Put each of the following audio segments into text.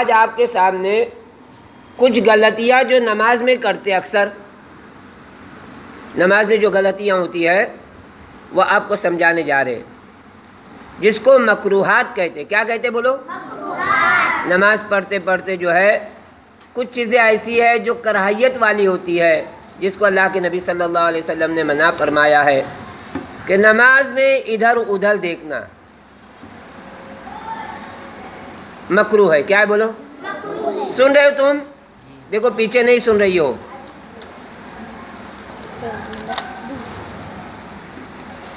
آج آپ کے سامنے کچھ غلطیاں جو نماز میں کرتے اکثر نماز میں جو غلطیاں ہوتی ہے وہ آپ کو سمجھانے جا رہے ہیں، جس کو مکروہات کہتے. کیا کہتے بولو؟ مکروہات. نماز پڑھتے پڑھتے جو ہے کچھ چیزیں ایسی ہے جو کراہیت والی ہوتی ہے، جس کو اللہ کے نبی صلی اللہ علیہ وسلم نے منع فرمایا ہے کہ نماز میں ادھر ادھر دیکھنا مکروہ ہے. کیا ہے بولو؟ سن رہے ہو تم؟ دیکھو پیچھے نہیں سن رہی ہو.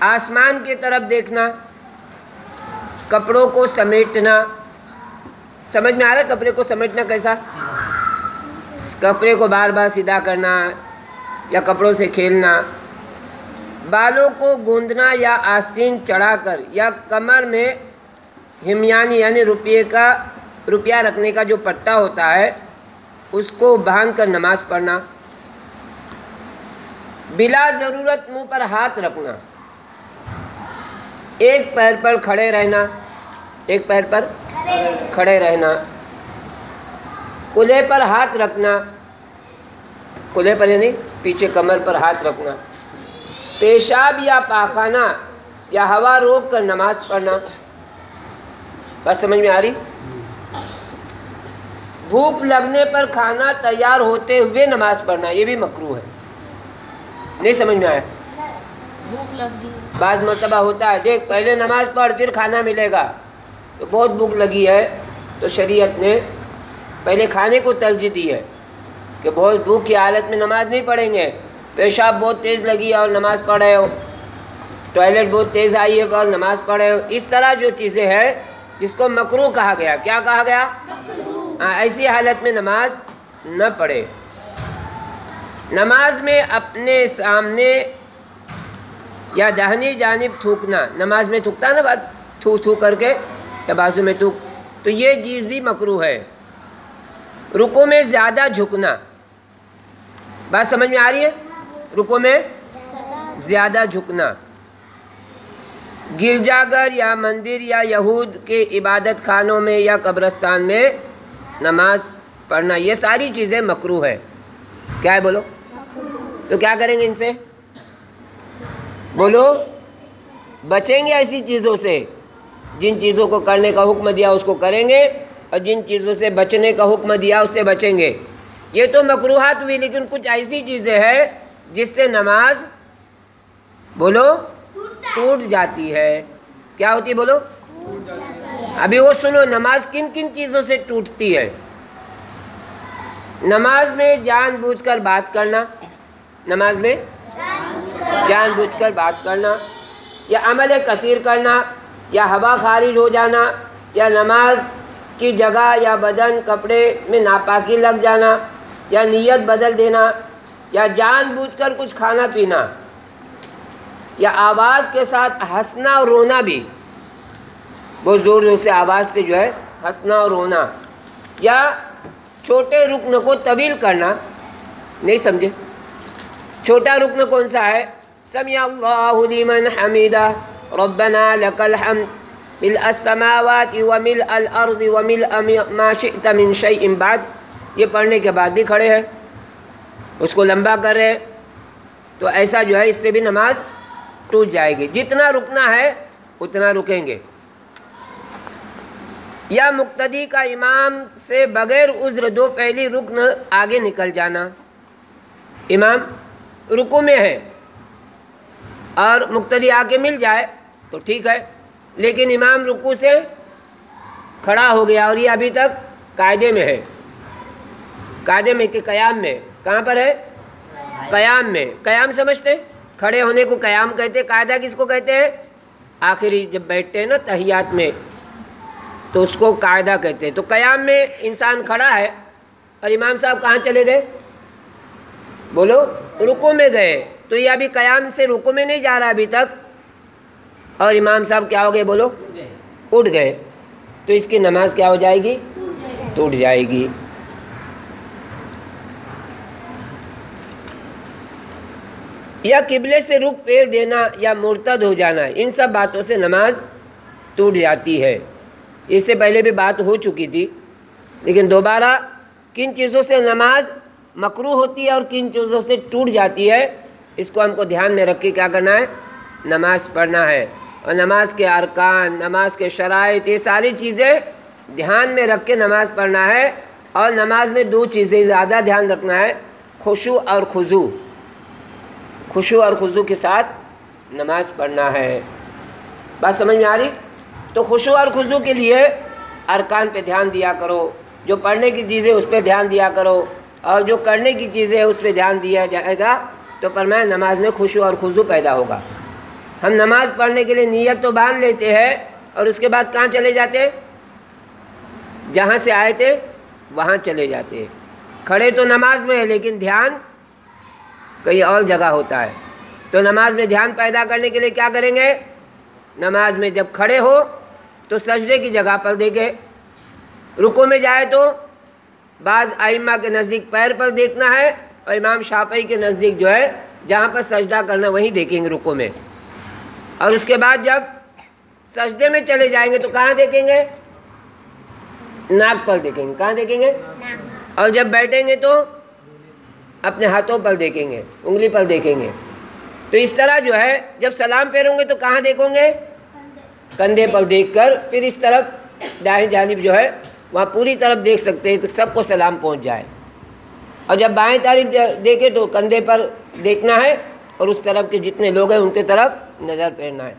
آسمان کی طرف دیکھنا، کپڑوں کو سمیٹنا. سمجھ میں آ رہا ہے کپڑے کو سمیٹنا کیسا؟ کپڑے کو بار بار سیدھا کرنا یا کپڑوں سے کھیلنا. بالوں کو گوندنا یا آستین چڑھا کر یا کمر میں ہمیانی یعنی روپیہ رکھنے کا جو پٹا ہوتا ہے اس کو باندھ کر نماز پڑھنا. بلا ضرورت منہ پر ہاتھ رکھنا. ایک پیر پر کھڑے رہنا، ایک پیر پر کھڑے رہنا. کولے پر ہاتھ رکھنا، کولے پر یعنی پیچھے کمر پر ہاتھ رکھنا. پیشاب یا پاخانہ یا ہوا روک کر نماز پڑھنا. بات سمجھ میں آ رہی؟ بھوک لگنے پر کھانا تیار ہوتے ہوئے نماز پڑھنا، یہ بھی مکروہ ہے. نہیں سمجھ میں آیا؟ بھوک لگ گئی، بعض مرتبہ ہوتا ہے دیکھ پہلے نماز پڑھ پھر کھانا ملے گا، تو بہت بھوک لگی ہے تو شریعت نے پہلے کھانے کو ترجیح دی ہے کہ بہت بھوک کی حالت میں نماز نہیں پڑھیں گے. پیشاب بہت تیز لگی ہے اور نماز پڑھ رہے ہو، ٹوائلٹ بہت تیز آئی ہے اور نماز پڑھ رہے ہو. اس طرح جو چیزیں ہیں جس کو مکروہ کہا گیا. کیا کہا گیا؟ ایسی حالت میں نماز نہ پڑھے. نماز میں اپنے سامنے یا داہنی جانب تھوکنا. نماز میں تھوکتا نا بات تھو تھو کر کے یا بازو میں تھوک، تو یہ چیز بھی مکروہ ہے. رکوع میں زیادہ جھکنا. بات سمجھ میں آ رہی ہے؟ رکوع میں زیادہ جھکنا. گرجا گھر یا مندر یا یہود کے عبادت خانوں میں یا قبرستان میں نماز پڑھنا، یہ ساری چیزیں مکروہ ہے. کیا ہے بولو؟ تو کیا کریں گے ان سے؟ بولو. بچیں گے ایسی چیزوں سے. جن چیزوں کو کرنے کا حکم دیا اس کو کریں گے اور جن چیزوں سے بچنے کا حکم دیا اس سے بچیں گے. یہ تو مکروہات ہوئی، لیکن کچھ ایسی چیزیں ہیں جس سے نماز بولو ٹوٹ جاتی ہے. کیا ہوتی ہے بولو؟ ابھی وہ سنو، نماز کن کن چیزوں سے ٹوٹتی ہے. نماز میں جان بوجھ کر بات کرنا، نماز میں جان بوجھ کر بات کرنا یا عمل کثیر کرنا یا ہوا خارج ہو جانا یا نماز کی جگہ یا بدن کپڑے میں ناپاکی لگ جانا یا نیت بدل دینا یا جان بوجھ کر کچھ کھانا پینا یا آواز کے ساتھ ہنسنا اور رونا بھی، بہت زور زور سے آواز سے جو ہے ہنسنا اور رونا یا چھوٹے رکن کو طویل کرنا. نہیں سمجھے؟ چھوٹا رکن کون سا ہے؟ سمع اللہ لمن حمیدہ ربنا لک الحمد ملء السماوات وملء الارض وملء ما شئت من شیء بعد. یہ پڑھنے کے بعد بھی کھڑے ہیں، اس کو لمبا کر رہے ہیں، تو ایسا جو ہے اس سے بھی نماز ٹوٹ جائے گی. جتنا رکنا ہے اتنا رکیں گے. یا مقتدی کا امام سے بغیر عذر دو پہلی رکن آگے نکل جانا. امام رکوع میں ہے اور مقتدی آ کے مل جائے تو ٹھیک ہے، لیکن امام رکوع سے کھڑا ہو گیا اور یہ ابھی تک قاعدے میں ہے. قاعدے میں کہ قیام میں. کہاں پر ہے؟ قیام میں. قیام سمجھتے ہیں؟ کھڑے ہونے کو قیام کہتے. قاعدہ کس کو کہتے ہیں؟ آخری جب بیٹھتے ہیں نا تحیات میں تو اس کو قاعدہ کہتے ہیں. تو قیام میں انسان کھڑا ہے اور امام صاحب کہاں چلے گئے؟ بولو رکوع میں گئے. تو یہ ابھی قیام سے رکوع میں نہیں جا رہا ابھی تک، اور امام صاحب کیا ہو گئے بولو؟ اٹھ گئے. تو اس کی نماز کیا ہو جائے گی؟ ٹوٹ جائے گی. یا قبلے سے رخ پھیر دینا یا مرتد ہو جانا، ان سب باتوں سے نماز ٹوٹ جاتی ہے. اس سے پہلے بھی بات ہو چکی تھی لیکن دوبارہ کن چیزوں سے نماز مکروہ ہوتی ہے اور کن چیزوں سے ٹوٹ جاتی ہے، اس کو ہم کو دھیان میں رکھ کے کیا کرنا ہے، نماز پڑھنا ہے۔ اور نماز کے ارکان، نماز کے شرائط، یہ ساری چیزیں دھیان میں رکھ کے نماز پڑھنا ہے۔ اور نماز میں دو چیزیں زیادہ دھیان رکھنا ہے، خشوع اور خضوع۔ خشوع اور خضوع کے ساتھ نماز پڑھنا ہے۔ بات سمجھ میں آ رہی؟ تو خشوع اور خضوع کے لیے ارکان پہ دھیان دیا کرو، جو پڑھنے کی چیزیں اس پہ دھیان دیا کرو، اور جو کرنے کی چیزیں اس پہ دھیان دیا جائے گا تو فرمایا نماز میں خشوع اور خضوع پیدا ہوگا۔ ہم نماز پڑھنے کے لیے نیت تو باندھ لیتے ہیں اور اس کے بعد کہاں چلے جاتے ہیں؟ جہاں سے آئے تھے وہاں چلے جاتے ہیں۔ کھڑے تو نماز میں ہے لیکن دھیان کہیں اور جگہ ہوتا ہے۔ تو نماز میں دھیان پیدا کرنے کے لیے کیا کریں گے؟ نماز میں جب کھڑے ہو تو سجدے کی جگہ پر دیکھیں، رکوع میں جائے تو بعض ائمہ کے نزدیک پیر پر دیکھنا ہے، اور امام شافعی کے نزدیک جو ہے جہاں پر سجدہ کرنا وہیں دیکھیں گے رکوع میں۔ اور اس کے بعد جب سجدے میں چلے جائیں گے تو کہاں دیکھیں گے؟ ناک پر دیکھیں گے۔ کہاں دیکھیں گے؟ اور جب بیٹھیں گے تو اپنے ہاتھوں پر دیکھیں گے، انگلی پر دیکھیں گے۔ تو اس طرح جو ہے جب سلام پھیروں گے تو کہاں دیکھیں گے؟ کندھے پر دیکھ کر پھر اس طرف دائیں جانب جو ہے وہاں پوری طرف دیکھ سکتے ہیں تو سب کو سلام پہنچ جائے۔ اور جب بائیں طرف دیکھے تو کندھے پر دیکھنا ہے اور اس طرف کے جتنے لوگ ہیں ان کے طرف نظر پھیرنا ہے۔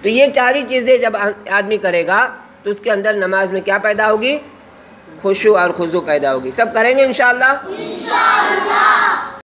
تو یہ چاری چیزیں جب آدمی کرے گا تو اس کے اندر نماز میں کیا پیدا ہوگی؟ خشوع اور خضوع پیدا ہوگی۔ سب کریں گے انشاءاللہ؟